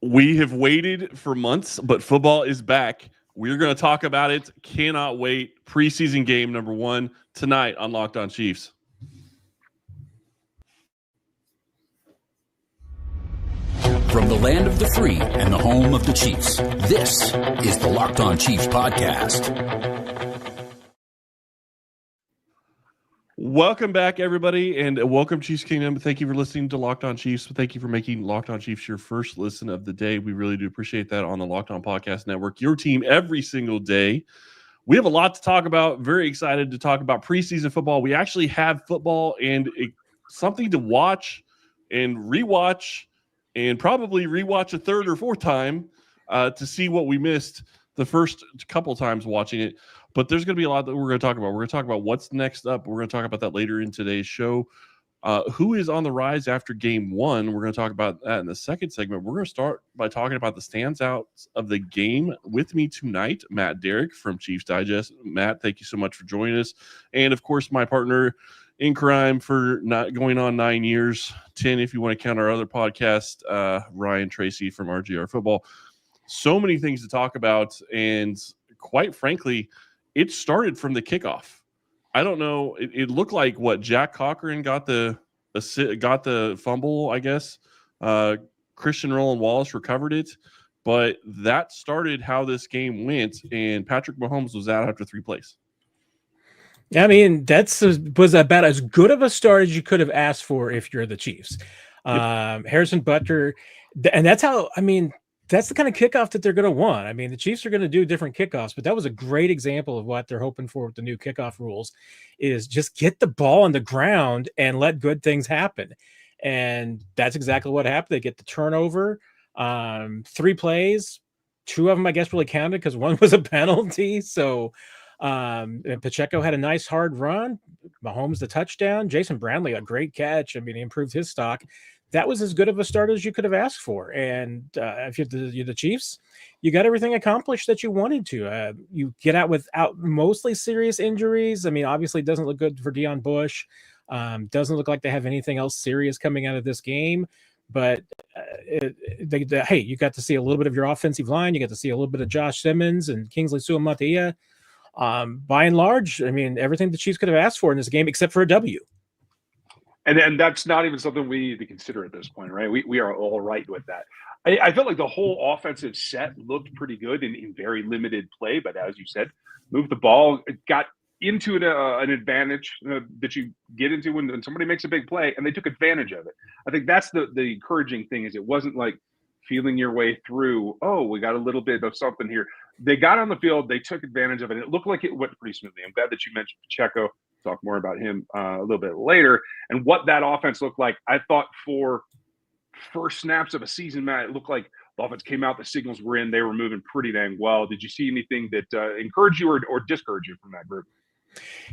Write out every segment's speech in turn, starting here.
We have waited for months, but football is back. We're going to talk about it. Cannot wait. Preseason game number 1 tonight on Locked On Chiefs. From the land of the free and the home of the Chiefs, this is the Locked On Chiefs podcast. Welcome back, everybody, and welcome, Chiefs Kingdom. Thank you for listening to Locked On Chiefs. Thank you for making Locked On Chiefs your first listen of the day. We really do appreciate that on the Locked On Podcast Network, your team every single day. We have a lot to talk about. Very excited to talk about preseason football. We actually have football and something to watch and rewatch and probably rewatch a third or fourth time to see what we missed the first couple times watching it. But there's going to be a lot that we're going to talk about. We're going to talk about what's next up. We're going to talk about that later in today's show. Who is on the rise after game 1? We're going to talk about that in the second segment. We're going to start by talking about the standouts of the game. With me tonight, Matt Derrick from Chiefs Digest. Matt, thank you so much for joining us. And, of course, my partner in crime for not going on 9 years, 10 if you want to count our other podcast, Ryan Tracy from RGR Football. So many things to talk about, and quite frankly, it started from the kickoff. I don't know. It looked like Jack Cochran got the fumble, I guess. Christian Roland Wallace recovered it, but that started how this game went. And Patrick Mahomes was out after 3 plays. I mean, was about as good of a start as you could have asked for if you're the Chiefs. Yep. Harrison Butker, and that's how. I mean, that's the kind of kickoff that they're going to want. I mean, the Chiefs are going to do different kickoffs, but that was a great example of what they're hoping for with the new kickoff rules is just get the ball on the ground and let good things happen. And that's exactly what happened. They get the turnover, 3 plays, 2 of them, I guess, really counted because 1 was a penalty. So and Pacheco had a nice hard run. Mahomes, the touchdown. Jason Brantley, a great catch. I mean, he improved his stock. That was as good of a start as you could have asked for. And if you're the Chiefs, you got everything accomplished that you wanted to. You get out without mostly serious injuries. I mean, obviously it doesn't look good for Deion Bush. Doesn't look like they have anything else serious coming out of this game. But hey, you got to see a little bit of your offensive line. You got to see a little bit of Josh Simmons and Kingsley Suamataia. By and large, I mean, everything the Chiefs could have asked for in this game except for a W. And that's not even something we need to consider at this point, right? We are all right with that. I felt like the whole offensive set looked pretty good in very limited play, but as you said, moved the ball, got into an advantage that you get into when somebody makes a big play, and they took advantage of it. I think that's the encouraging thing is it wasn't like feeling your way through, oh, we got a little bit of something here. They got on the field, they took advantage of it, and it looked like it went pretty smoothly. I'm glad that you mentioned Pacheco. Talk more about him a little bit later and what that offense looked like. I thought for first snaps of a season, Matt, it looked like the offense came out, the signals were in, they were moving pretty dang well. Did you see anything that encouraged you or discouraged you from that group?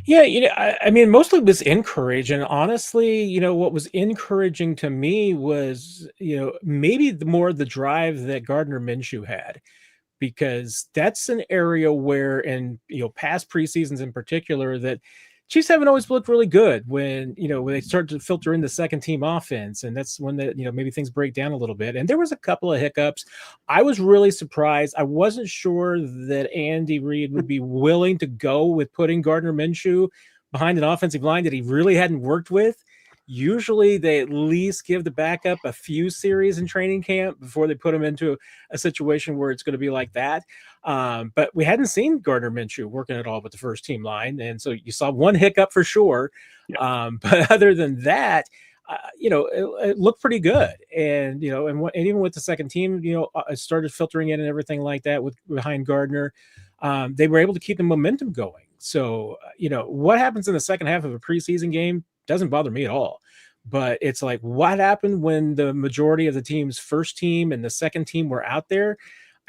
Yeah, I mean, mostly it was encouraging. And honestly, what was encouraging to me was, maybe more the drive that Gardner Minshew had. Because that's an area where, in past preseasons in particular, that Chiefs haven't always looked really good when they start to filter in the second team offense, and that's when maybe things break down a little bit. And there was a couple of hiccups. I was really surprised. I wasn't sure that Andy Reid would be willing to go with putting Gardner Minshew behind an offensive line that he really hadn't worked with. Usually they at least give the backup a few series in training camp before they put him into a situation where it's going to be like that. But we hadn't seen Gardner Minshew working at all with the first team line. And so you saw one hiccup for sure. Yeah. But other than that, it looked pretty good. And, and even with the second team, it started filtering in and everything like that behind Gardner. They were able to keep the momentum going. So, what happens in the second half of a preseason game doesn't bother me at all. But it's like, what happened when the majority of the team's first team and the second team were out there?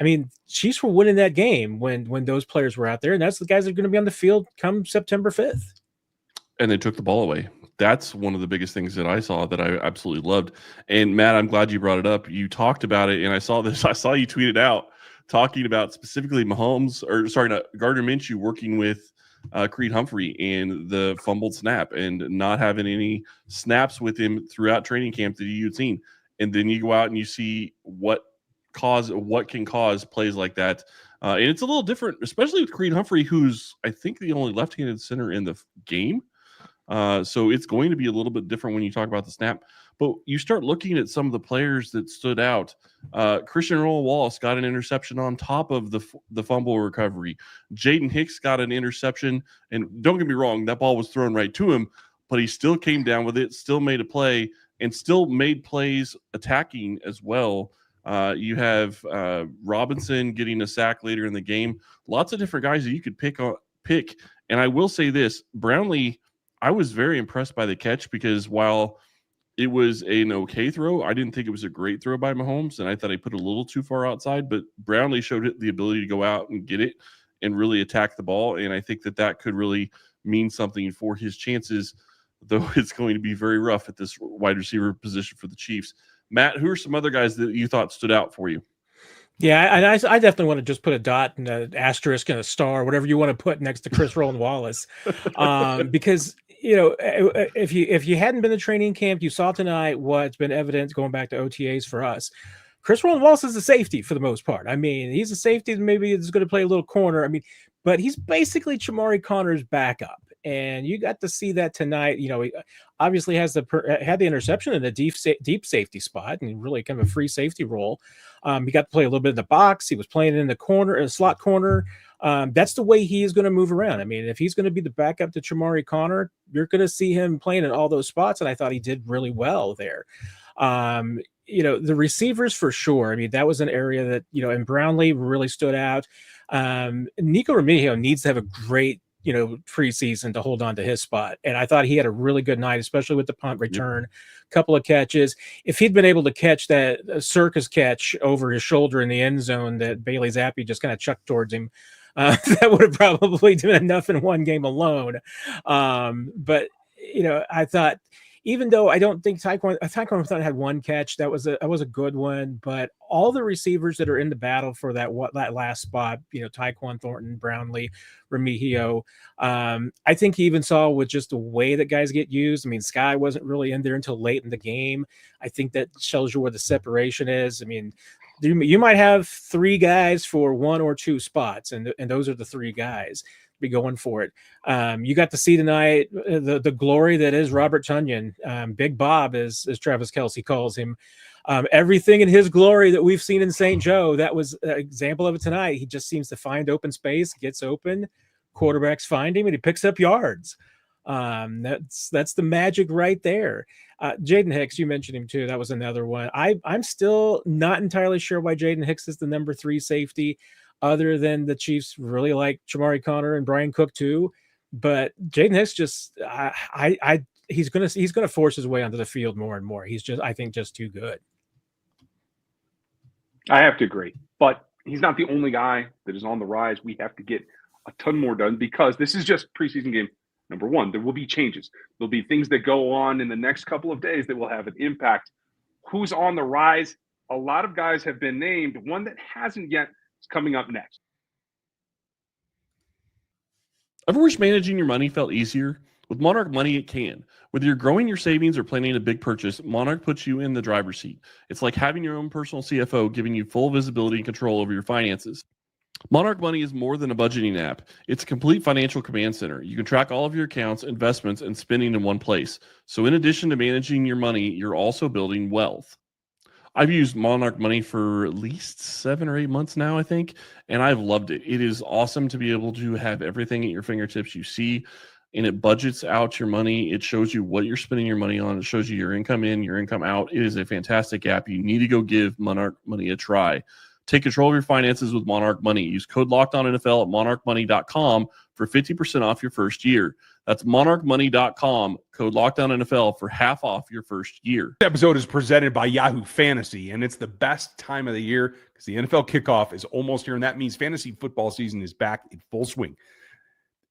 I mean, Chiefs were winning that game when those players were out there, and that's the guys that are going to be on the field come September 5th. And they took the ball away. That's one of the biggest things that I saw that I absolutely loved. And Matt, I'm glad you brought it up. You talked about it, and I saw this. I saw you tweet it out talking about specifically Gardner Minshew working with Creed Humphrey and the fumbled snap and not having any snaps with him throughout training camp that you'd seen. And then you go out and you see what what can cause plays like that. And it's a little different, especially with Creed Humphrey, who's I think the only left-handed center in the game. So it's going to be a little bit different when you talk about the snap. But you start looking at some of the players that stood out. Christian Roll-Wallace got an interception on top of the fumble recovery. Jaden Hicks got an interception. And don't get me wrong, that ball was thrown right to him, but he still came down with it, still made a play, and still made plays attacking as well. You have Robinson getting a sack later in the game. Lots of different guys that you could pick. And I will say this, Brownlee, I was very impressed by the catch because while it was an okay throw, I didn't think it was a great throw by Mahomes, and I thought he put a little too far outside, but Brownlee showed it the ability to go out and get it and really attack the ball, and I think that could really mean something for his chances, though it's going to be very rough at this wide receiver position for the Chiefs. Matt, who are some other guys that you thought stood out for you? Yeah, and I definitely want to just put a dot and an asterisk and a star, whatever you want to put next to Chris Roland-Wallace, because if you hadn't been to training camp, you saw tonight what's been evident going back to OTAs for us. Chris Roland-Wallace is a safety for the most part. I mean, he's a safety that maybe is going to play a little corner. I mean, but he's basically Chamari Connor's backup. And you got to see that tonight. He obviously had the interception in the deep safety spot and really kind of a free safety role. He got to play a little bit in the box. He was playing in the corner, in slot corner. That's the way he is going to move around. I mean, if he's going to be the backup to Chamari Connor, you're going to see him playing in all those spots. And I thought he did really well there. The receivers for sure. I mean, that was an area that, and Brownlee really stood out. Nico Remigio needs to have a great, preseason to hold on to his spot. And I thought he had a really good night, especially with the punt return, couple of catches. If he'd been able to catch that circus catch over his shoulder in the end zone that Bailey Zappi just kind of chucked towards him, that would have probably been enough in one game alone. But I thought, even though I don't think Tyquan had one catch, that was a good one, but all the receivers that are in the battle for that last spot, Tyquan Thornton, Brownlee, Remigio, I think he even saw with just the way that guys get used. I mean, Sky wasn't really in there until late in the game. I think that shows you where the separation is. I mean, you might have three guys for one or two spots, and those are the three guys be going for it. You got to see tonight the glory that is Robert Tonyan, Big Bob, as Travis Kelce calls him. Everything in his glory that we've seen in St. Joe, that was an example of it tonight. He just seems to find open space, gets open, quarterbacks find him, and he picks up yards. That's the magic right there. Jaden Hicks, you mentioned him too. That was another one. I'm still not entirely sure why Jaden Hicks is the number 3 safety, other than the Chiefs really like Chamari Connor and Brian Cook too. But Jaden Hicks just, he's gonna force his way onto the field more and more. He's just, I think, just too good. I have to agree, but he's not the only guy that is on the rise. We have to get a ton more done because this is just preseason game number 1. There will be changes. There'll be things that go on in the next couple of days that will have an impact. Who's on the rise? A lot of guys have been named. One that hasn't yet is coming up next. Ever wish managing your money felt easier? With Monarch Money, it can. Whether you're growing your savings or planning a big purchase, Monarch puts you in the driver's seat. It's like having your own personal CFO, giving you full visibility and control over your finances. Monarch Money is more than a budgeting app. It's a complete financial command center. You can track all of your accounts, investments, and spending in one place. So in addition to managing your money, you're also building wealth. I've used Monarch Money for at least 7 or 8 months now, I think, and I've loved it. It is awesome to be able to have everything at your fingertips. You see, and it budgets out your money. It shows you what you're spending your money on. It shows you your income in, your income out. It is a fantastic app. You need to go give Monarch Money a try. Take control of your finances with Monarch Money. Use code LOCKEDONNFL at monarchmoney.com for 50% off your first year. That's monarchmoney.com, code LOCKEDONNFL for half off your first year. This episode is presented by Yahoo Fantasy, and it's the best time of the year because the NFL kickoff is almost here, and that means fantasy football season is back in full swing.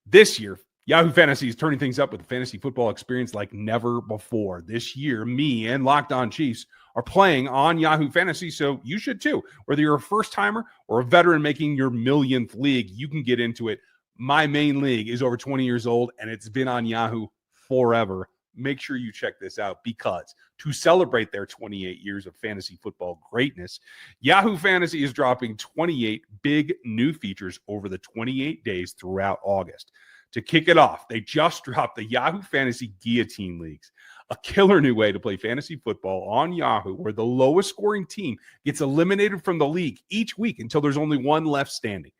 This year, Yahoo Fantasy is turning things up with a fantasy football experience like never before. This year, me and Locked On Chiefs are playing on Yahoo Fantasy, so you should too. Whether you're a first-timer or a veteran making your millionth league, you can get into it. My main league is over 20 years old, and it's been on Yahoo forever. make sure you check this out, because to celebrate their 28 years of fantasy football greatness, Yahoo Fantasy is dropping 28 big new features over the 28 days throughout August. To kick it off, they just dropped the Yahoo Fantasy Guillotine Leagues, a killer new way to play fantasy football on Yahoo, where the lowest scoring team gets eliminated from the league each week until there's only one left standing.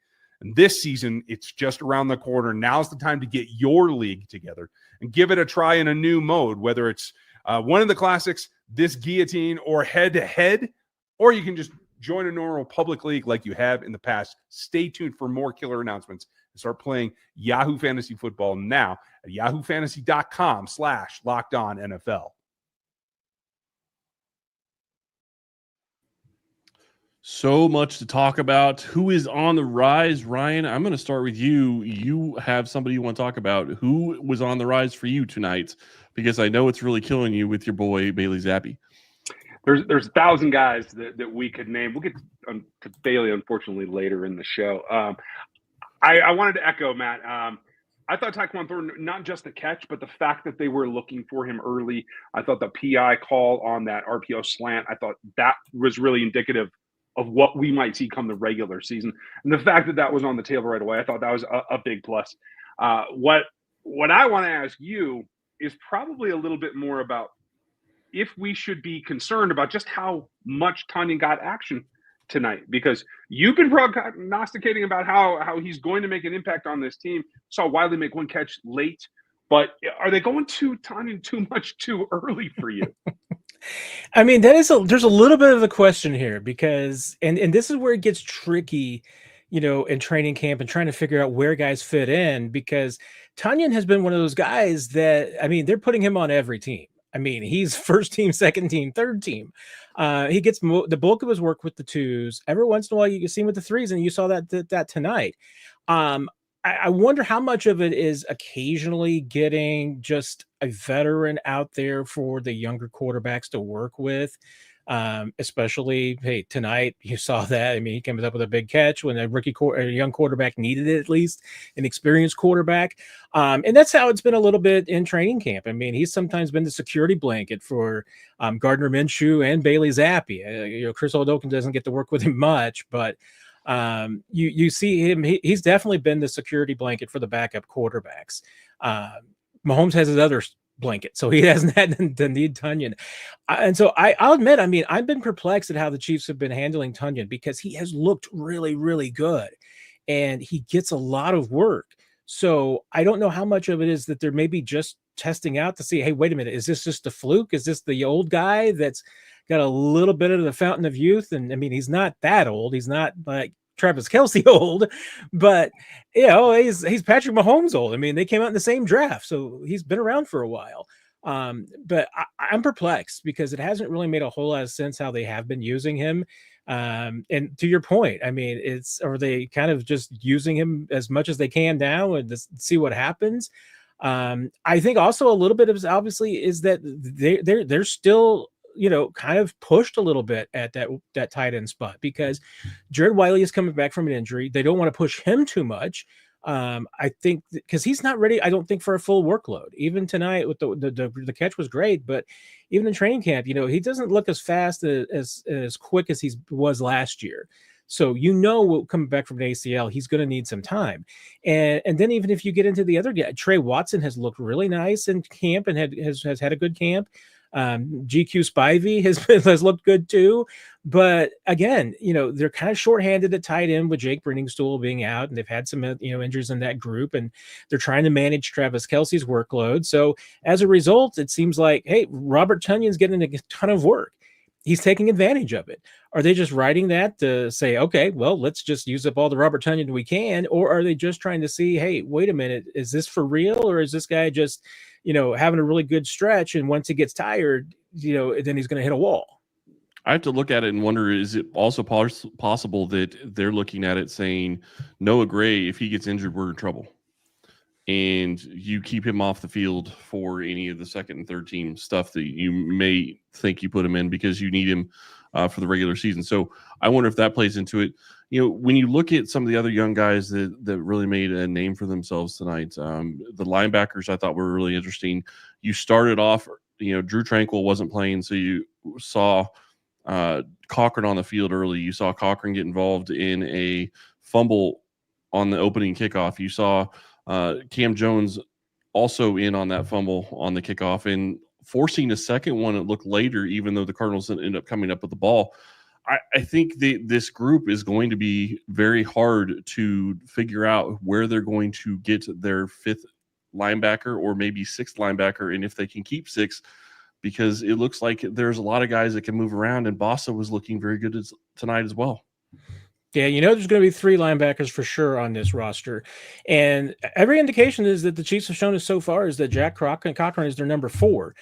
And this season, it's just around the corner. Now's the time to get your league together and give it a try in a new mode, whether it's one of the classics, this guillotine, or head-to-head, or you can just join a normal public league like you have in the past. Stay tuned for more killer announcements and start playing Yahoo Fantasy Football now at yahoofantasy.com/LockedOnNFL. So much to talk about. Who is on the rise, Ryan? I'm going to start with you. You have somebody you want to talk about. Who was on the rise for you tonight? Because I know it's really killing you with your boy Bailey Zappi. There's 1,000 guys that we could name. We'll get to Bailey, unfortunately, later in the show. I wanted to echo, Matt. I thought Tyquan Thornton, not just the catch, but the fact that they were looking for him early. I thought the PI call on that RPO slant, I thought that was really indicative of what we might see come the regular season. And the fact that that was on the table right away, I thought that was a big plus. What I want to ask you is probably a little bit more about if we should be concerned about just how much Tanyan got action tonight, because you've been prognosticating about how he's going to make an impact on this team. Saw Wiley make one catch late, but are they going to Tanyan too much too early for you? I mean, there's a little bit of a question here, because and this is where it gets tricky, in training camp and trying to figure out where guys fit in, because Tanyan has been one of those guys that, I mean, they're putting him on every team. I mean, he's first team, second team, third team. He gets the bulk of his work with the twos. Every once in a while, you can see him with the threes, and you saw that tonight. I wonder how much of it is occasionally getting just a veteran out there for the younger quarterbacks to work with. Especially, hey, tonight you saw that. I mean, he comes up with a big catch when a young quarterback needed it, at least an experienced quarterback. And that's how it's been a little bit in training camp. I mean, he's sometimes been the security blanket for Gardner Minshew and Bailey Zappi. Chris Odokin doesn't get to work with him much, but you see him. He's definitely been the security blanket for the backup quarterbacks. Mahomes has his other blanket, so he hasn't had the need Tanyan. And so I'll admit, I mean, I've been perplexed at how the Chiefs have been handling Tanyan, because he has looked really, really good and he gets a lot of work. So I don't know how much of it is that they're maybe just testing out to see, hey, wait a minute, is this just a fluke? Is this the old guy that's got a little bit of the fountain of youth? And I mean, he's not that old. He's not like Travis Kelce old, but he's Patrick Mahomes old. I mean, they came out in the same draft, so he's been around for a while. But I'm perplexed, because it hasn't really made a whole lot of sense how they have been using him. And to your point, I mean, are they kind of just using him as much as they can now and just see what happens? I think also a little bit of obviously is that they're still kind of pushed a little bit at that tight end spot, because Jared Wiley is coming back from an injury. They don't want to push him too much. I think because he's not ready, I don't think, for a full workload. Even tonight with the catch was great, but even in training camp, he doesn't look as fast as quick as he was last year. So coming back from an ACL, he's going to need some time. And then even if you get into the other guy, Trey Watson has looked really nice in camp and has had a good camp. GQ Spivey has looked good too, but again, they're kind of shorthanded at tight end with Jake Brenningstool being out, and they've had some injuries in that group, and they're trying to manage Travis Kelce's workload. So as a result, it seems like, hey, Robert Tonyan's getting a ton of work. He's taking advantage of it. Are they just writing that to say, okay, well, let's just use up all the Robert Tonyan we can? Or are they just trying to see, hey, wait a minute, is this for real? Or is this guy just, having a really good stretch, and once he gets tired, then he's going to hit a wall? I have to look at it and wonder, is it also possible that they're looking at it saying, Noah Gray, if he gets injured, we're in trouble, and you keep him off the field for any of the second and third team stuff that you may think you put him in because you need him for the regular season. So I wonder if that plays into it. When you look at some of the other young guys that really made a name for themselves tonight, the linebackers I thought were really interesting. You started off, Drew Tranquil wasn't playing, so you saw Cochran on the field early. You saw Cochran get involved in a fumble on the opening kickoff. You saw Cam Jones also in on that fumble on the kickoff and forcing a second one. It looked later, even though the Cardinals ended up coming up with the ball. I think this group is going to be very hard to figure out where they're going to get their fifth linebacker or maybe sixth linebacker, and if they can keep six, because it looks like there's a lot of guys that can move around, and Bossa was looking very good tonight as well. Yeah, there's going to be 3 linebackers for sure on this roster. And every indication is that the Chiefs have shown us so far is that Jack Cochran is their number 4.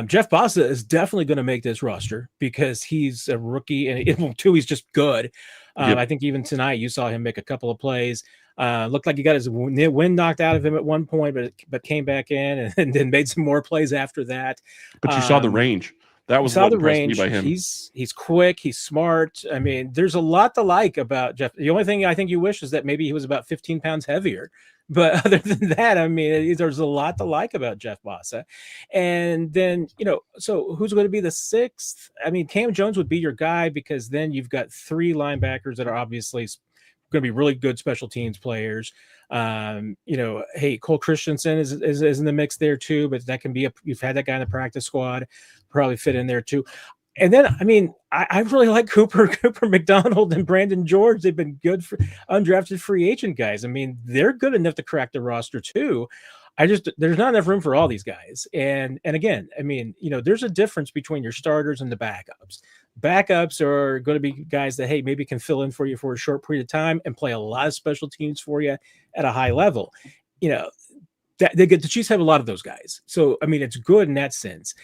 Jeff Bossa is definitely going to make this roster because he's a rookie, and 2, he's just good. Yep. I think even tonight you saw him make a couple of plays. Looked like he got his wind knocked out of him at one point, but came back in and then made some more plays after that. But you saw the range. That was what impressed me by him. He's quick. He's smart. I mean, there's a lot to like about Jeff. The only thing I think you wish is that maybe he was about 15 pounds heavier. But other than that, I mean, there's a lot to like about Jeff Bossa. And then, so who's going to be the 6th? I mean, Cam Jones would be your guy because then you've got 3 linebackers that are obviously going to be really good special teams players. Hey, Cole Christensen is in the mix there too, but that can be you've had that guy in the practice squad, probably fit in there too. And then, I mean, I really like Cooper McDonald and Brandon George. They've been good for undrafted free agent guys. I mean, they're good enough to crack the roster too. There's not enough room for all these guys. And again, I mean, there's a difference between your starters and the backups. Backups are going to be guys that, hey, maybe can fill in for you for a short period of time and play a lot of special teams for you at a high level. The Chiefs have a lot of those guys. So, I mean, it's good in that sense.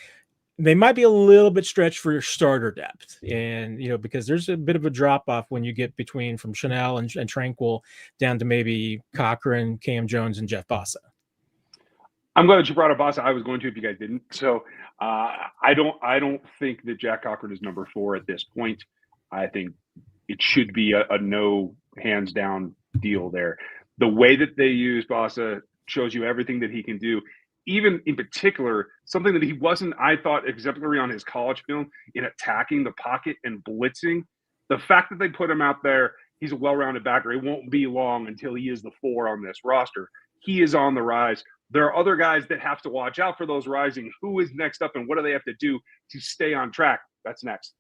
They might be a little bit stretched for your starter depth. And, because there's a bit of a drop off when you get from Chanel and Tranquil down to maybe Cochran, Cam Jones, and Jeff Bossa. I'm glad that you brought up Bossa. I was going to if you guys didn't. So I don't think that Jack Cochran is number 4 at this point. I think it should be a no hands down deal there. The way that they use Bossa shows you everything that he can do. Even in particular, something that he wasn't, I thought, exemplary on his college film in attacking the pocket and blitzing. The fact that they put him out there, he's a well-rounded backer. It won't be long until he is the 4 on this roster. He is on the rise. There are other guys that have to watch out for those rising. Who is next up and what do they have to do to stay on track? That's next.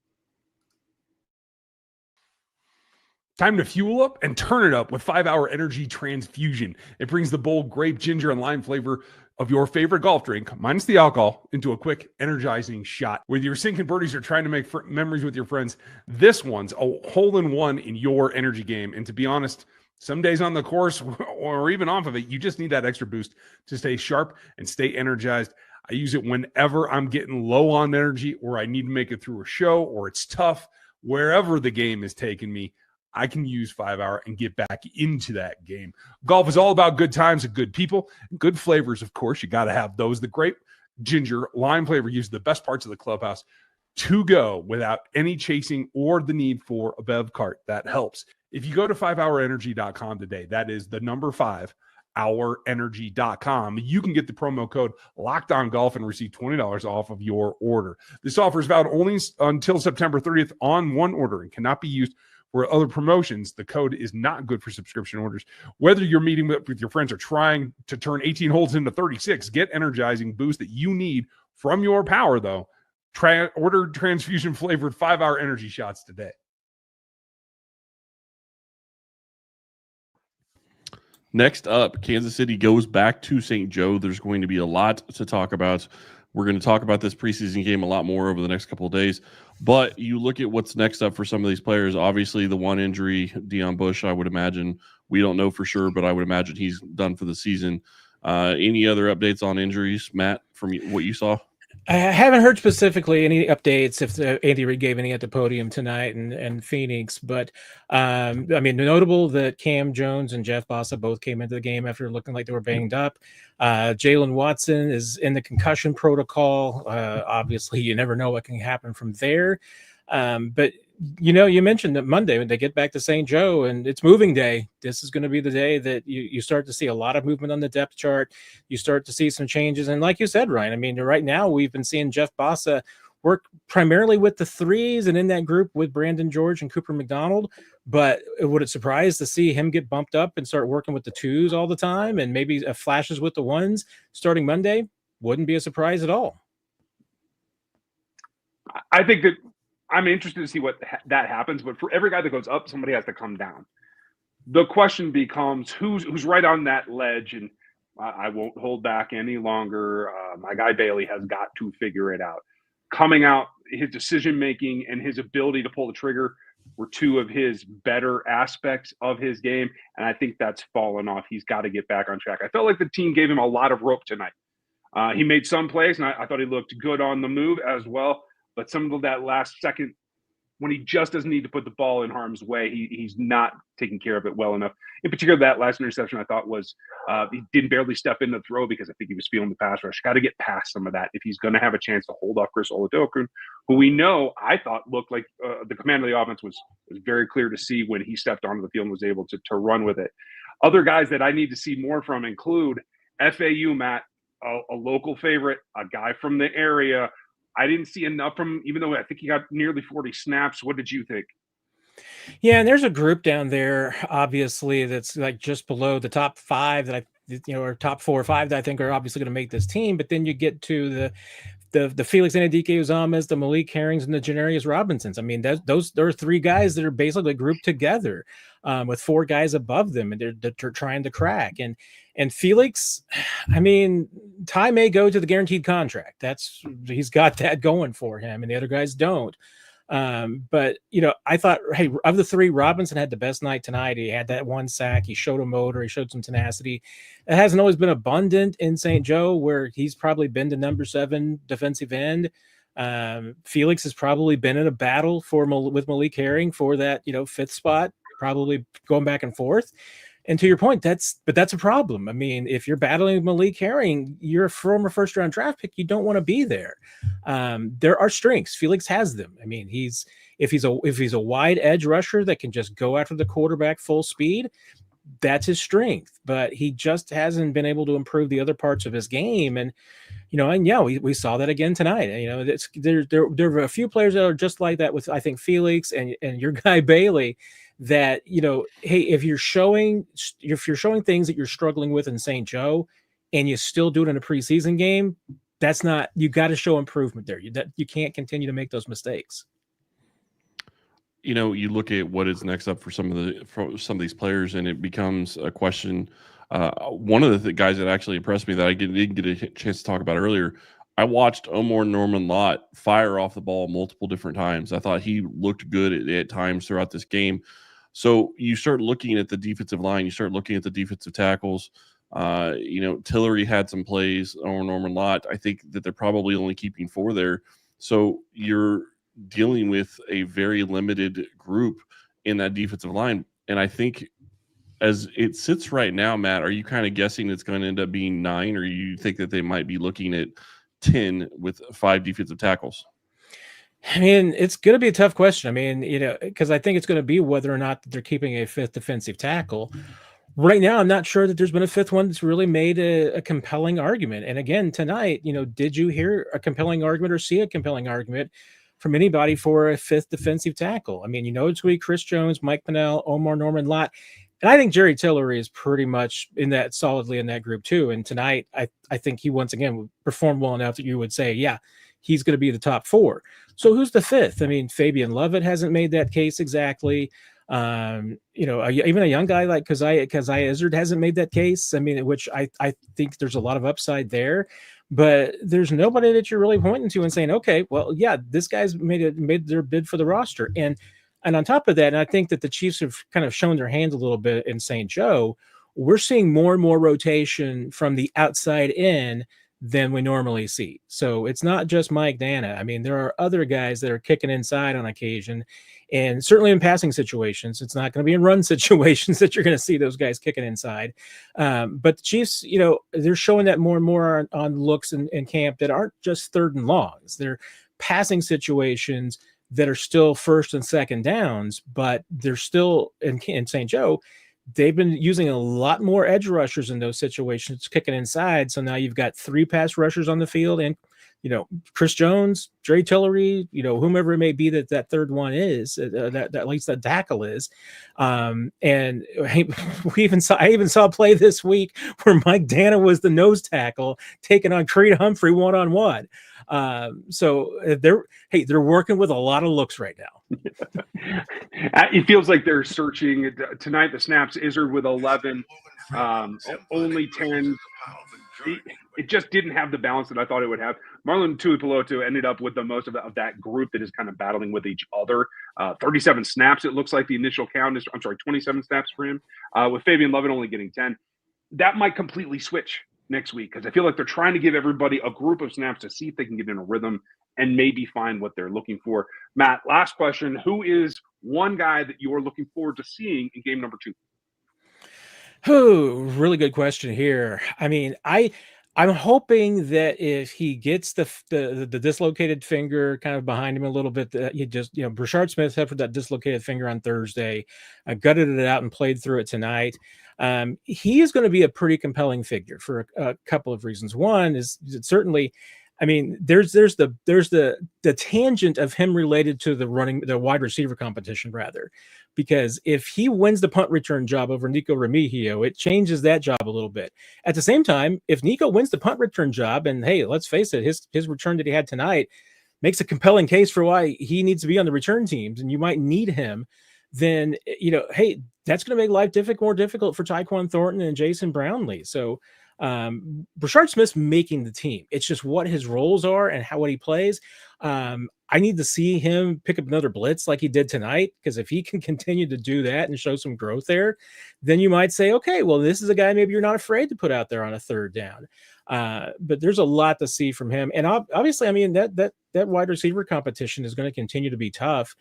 Time to fuel up and turn it up with 5-Hour Energy Transfusion. It brings the bold grape, ginger, and lime flavor of your favorite golf drink, minus the alcohol, into a quick, energizing shot. Whether you're sinking birdies or trying to make memories with your friends, this one's a hole-in-one in your energy game. And to be honest, some days on the course or even off of it, you just need that extra boost to stay sharp and stay energized. I use it whenever I'm getting low on energy or I need to make it through a show or it's tough. Wherever the game is taking me, I can use 5-Hour and get back into that game. Golf is all about good times and good people, good flavors. Of course, you got to have those. The grape, ginger, lime flavor use the best parts of the clubhouse to go without any chasing or the need for a bev cart. That helps. If you go to 5hourenergy.com today, that is the number 5hourenergy.com, you can get the promo code LOCKEDONGolf and receive $20 off of your order. This offer is valid only until September 30th on one order and cannot be used for other promotions. The code is not good for subscription orders. Whether you're meeting with your friends or trying to turn 18 holes into 36, get energizing boost that you need from your power, though. Order transfusion-flavored 5-Hour energy shots today. Next up, Kansas City goes back to St. Joe. There's going to be a lot to talk about. We're going to talk about this preseason game a lot more over the next couple of days. But you look at what's next up for some of these players. Obviously, the one injury, Deion Bush, I would imagine. We don't know for sure, but I would imagine he's done for the season. Any other updates on injuries, Matt, from what you saw? I haven't heard specifically any updates if Andy Reid gave any at the podium tonight and Phoenix, but I mean, notable that Cam Jones and Jeff Bossa both came into the game after looking like they were banged up. Jalen Watson is in the concussion protocol. Obviously, you never know what can happen from there. But you mentioned that Monday when they get back to St. Joe and it's moving day, this is going to be the day that you start to see a lot of movement on the depth chart. You start to see some changes. And like you said, Ryan, I mean, right now we've been seeing Jeff Bossa work primarily with the threes and in that group with Brandon George and Cooper McDonald. But would it surprise to see him get bumped up and start working with the twos all the time and maybe flashes with the ones starting Monday? Wouldn't be a surprise at all. I think that I'm interested to see what that happens, but for every guy that goes up, somebody has to come down. The question becomes who's right on that ledge, and I won't hold back any longer. My guy Bailey has got to figure it out. Coming out, his decision-making and his ability to pull the trigger were two of his better aspects of his game, and I think that's fallen off. He's got to get back on track. I felt like the team gave him a lot of rope tonight. He made some plays, and I thought he looked good on the move as well. But some of that last second, when he just doesn't need to put the ball in harm's way, he's not taking care of it well enough. In particular, that last interception I thought was he didn't barely step in the throw because I think he was feeling the pass rush. Got to get past some of that if he's going to have a chance to hold off Chris Oladokun, who we know I thought looked like the command of the offense was very clear to see when he stepped onto the field and was able to run with it. Other guys that I need to see more from include FAU, Matt, a local favorite, a guy from the area. I didn't see enough from him, even though I think he got nearly 40 snaps. What did you think? Yeah, and there's a group down there, obviously, that's like just below the top five that or top 4 or 5 that I think are obviously going to make this team. But then you get to the Felix Anudike-Uzamas, the Malik Herrings, and the Janarius Robinsons. I mean, there are 3 guys that are basically grouped together with 4 guys above them, and they're trying to crack. And Felix, I mean, Ty may go to the guaranteed contract. He's got that going for him, and the other guys don't. But I thought, hey, of the 3, Robinson had the best night tonight. He had that 1 sack. He showed a motor. He showed some tenacity. It hasn't always been abundant in St. Joe, where he's probably been the number 7 defensive end. Felix has probably been in a battle with Malik Herring for that 5th spot, probably going back and forth. And to your point, that's a problem. I mean, if you're battling with Malik Herring, you're a former first-round draft pick. You don't want to be there. There are strengths. Felix has them. I mean, if he's a wide edge rusher that can just go after the quarterback full speed, that's his strength. But he just hasn't been able to improve the other parts of his game. And we saw that again tonight. There are a few players that are just like that with, I think, Felix and your guy Bailey. That hey, if you're showing things that you're struggling with in St. Joe, and you still do it in a preseason game, that's not. You got to show improvement there. You can't continue to make those mistakes. You look at what is next up for some of these players, and it becomes a question. One of the guys that actually impressed me that I didn't get a chance to talk about earlier. I watched Omar Norman Lott fire off the ball multiple different times. I thought he looked good at times throughout this game. So you start looking at the defensive line, you start looking at the defensive tackles. Tillery had some plays, or Norman Lott. I think that they're probably only keeping 4 there. So you're dealing with a very limited group in that defensive line. And I think as it sits right now, Matt, are you kind of guessing it's going to end up being 9, or you think that they might be looking at 10 with 5 defensive tackles? I mean, it's going to be a tough question. I mean, because I think it's going to be whether or not they're keeping a 5th defensive tackle. Right now, I'm not sure that there's been a 5th one that's really made a compelling argument. And again, tonight, did you hear a compelling argument or see a compelling argument from anybody for a 5th defensive tackle? I mean, it's going to be Chris Jones, Mike Pennell, Omar Norman Lott. And I think Jerry Tillery is pretty much solidly in that group too. And tonight, I think he once again performed well enough that you would say, yeah, he's going to be the top 4. So who's the 5th? I mean, Fabian Lovett hasn't made that case exactly. Even a young guy like Keziah Izzard hasn't made that case. I mean, which I think there's a lot of upside there, but there's nobody that you're really pointing to and saying, okay, well, yeah, this guy's made their bid for the roster. And on top of that, and I think that the Chiefs have kind of shown their hand a little bit in St. Joe. We're seeing more and more rotation from the outside in than we normally see. So it's not just Mike Dana. I mean, there are other guys that are kicking inside on occasion, and certainly in passing situations. It's not going to be in run situations that you're going to see those guys kicking inside. But the Chiefs, they're showing that more and more on looks in camp that aren't just 3rd and longs. They're passing situations that are still first and second downs, but they're still in St. Joe. They've been using a lot more edge rushers in those situations, kicking inside. So now you've got 3 pass rushers on the field, and Chris Jones, Dre Tillery, whomever it may be that third one is, that at least that tackle is. And I even saw a play this week where Mike Dana was the nose tackle taking on Creed Humphrey one-on-one. So they're working with a lot of looks right now. It feels like they're searching tonight. The snaps, Izzard with 11, only 10. It just didn't have the balance that I thought it would have. Marlon Tuipulotu ended up with the most of that group that is kind of battling with each other. 37 snaps, it looks like the initial count is, 27 snaps for him, with Fabian Lovett only getting 10. That might completely switch next week because I feel like they're trying to give everybody a group of snaps to see if they can get in a rhythm and maybe find what they're looking for. Matt, last question. Who is one guy that you're looking forward to seeing in game number 2? Oh, really good question here. I mean, I'm hoping that if he gets the dislocated finger kind of behind him a little bit, that he just, Brashard Smith suffered that dislocated finger on Thursday, gutted it out and played through it tonight. He is going to be a pretty compelling figure for a couple of reasons. One is certainly, I mean, there's the tangent of him related to the wide receiver competition, rather, because if he wins the punt return job over Nico Remigio, it changes that job a little bit. At the same time, if Nico wins the punt return job, and hey, let's face it, his return that he had tonight makes a compelling case for why he needs to be on the return teams, and you might need him, then hey, that's going to make life more difficult for Tyquan Thornton and Jason Brownlee. So Brashard Smith's making the team. It's just what his roles are and what he plays. I need to see him pick up another blitz like he did tonight, because if he can continue to do that and show some growth there, then you might say, okay, well, this is a guy maybe you're not afraid to put out there on a third down. But there's a lot to see from him. And obviously, I mean, that wide receiver competition is going to continue to be tough.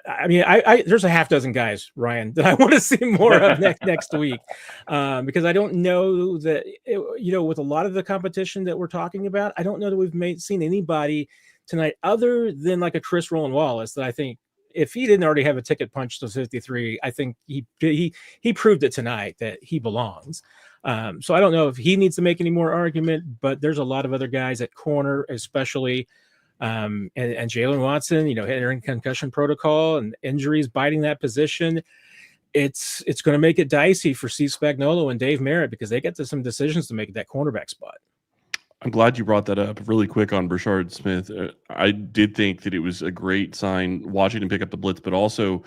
I mean, there's a half dozen guys, Ryan, that I want to see more of next week, because I don't know that, with a lot of the competition that we're talking about, I don't know that we've seen anybody tonight other than like a Chris Roland Wallace that I think if he didn't already have a ticket punched to 53, I think he proved it tonight that he belongs. So I don't know if he needs to make any more argument, but there's a lot of other guys at corner, especially. And Jalen Watson, entering concussion protocol and injuries biting that position. It's going to make it dicey for Steve Spagnuolo and Dave Merritt, because they get to some decisions to make at that cornerback spot. I'm glad you brought that up really quick on Brashard Smith. I did think that it was a great sign watching him pick up the blitz, but also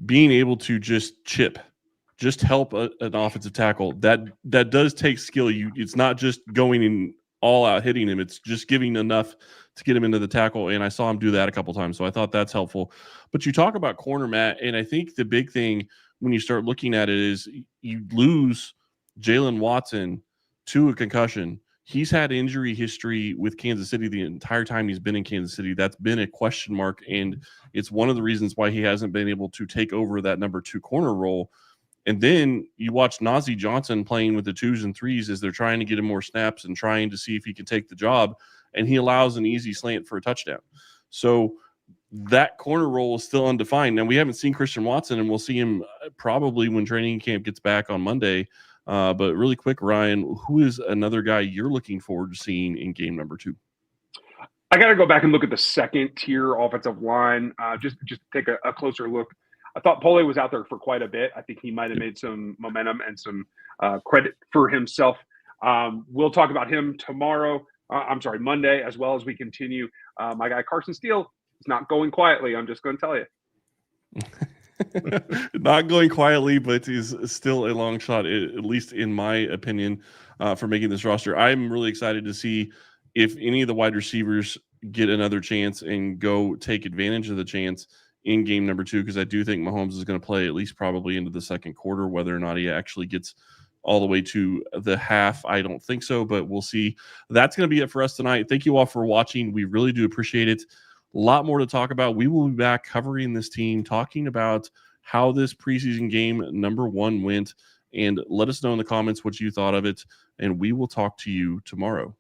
being able to just help an offensive tackle. That does take skill. It's not just going in all out hitting him. It's just giving enough to get him into the tackle. And I saw him do that a couple times. So I thought that's helpful. But you talk about corner, Matt, and I think the big thing when you start looking at it is you lose Jalen Watson to a concussion. He's had injury history with Kansas City the entire time he's been in Kansas City. That's been a question mark. And it's one of the reasons why he hasn't been able to take over that number 2 corner role. And then you watch Najee Johnson playing with the 2s and 3s as they're trying to get him more snaps and trying to see if he can take the job. And he allows an easy slant for a touchdown. So that corner role is still undefined. Now, we haven't seen Christian Watson, and we'll see him probably when training camp gets back on Monday. But really quick, Ryan, who is another guy you're looking forward to seeing in game number 2? I got to go back and look at the second tier offensive line, just take a closer look. I thought Pole was out there for quite a bit. I think he might have made some momentum and some credit for himself. We'll talk about him Monday, as well as we continue. My guy Carson Steele is not going quietly. I'm just going to tell you. Not going quietly, but is still a long shot, at least in my opinion, for making this roster. I'm really excited to see if any of the wide receivers get another chance and go take advantage of the chance in game number 2, because I do think Mahomes is going to play at least probably into the second quarter. Whether or not he actually gets all the way to the half, I don't think so, but we'll see. That's going to be it for us tonight. Thank you all for watching. We really do appreciate it. A lot more to talk about. We will be back covering this team, talking about how this preseason game number 1 went, and let us know in the comments what you thought of it, and we will talk to you tomorrow.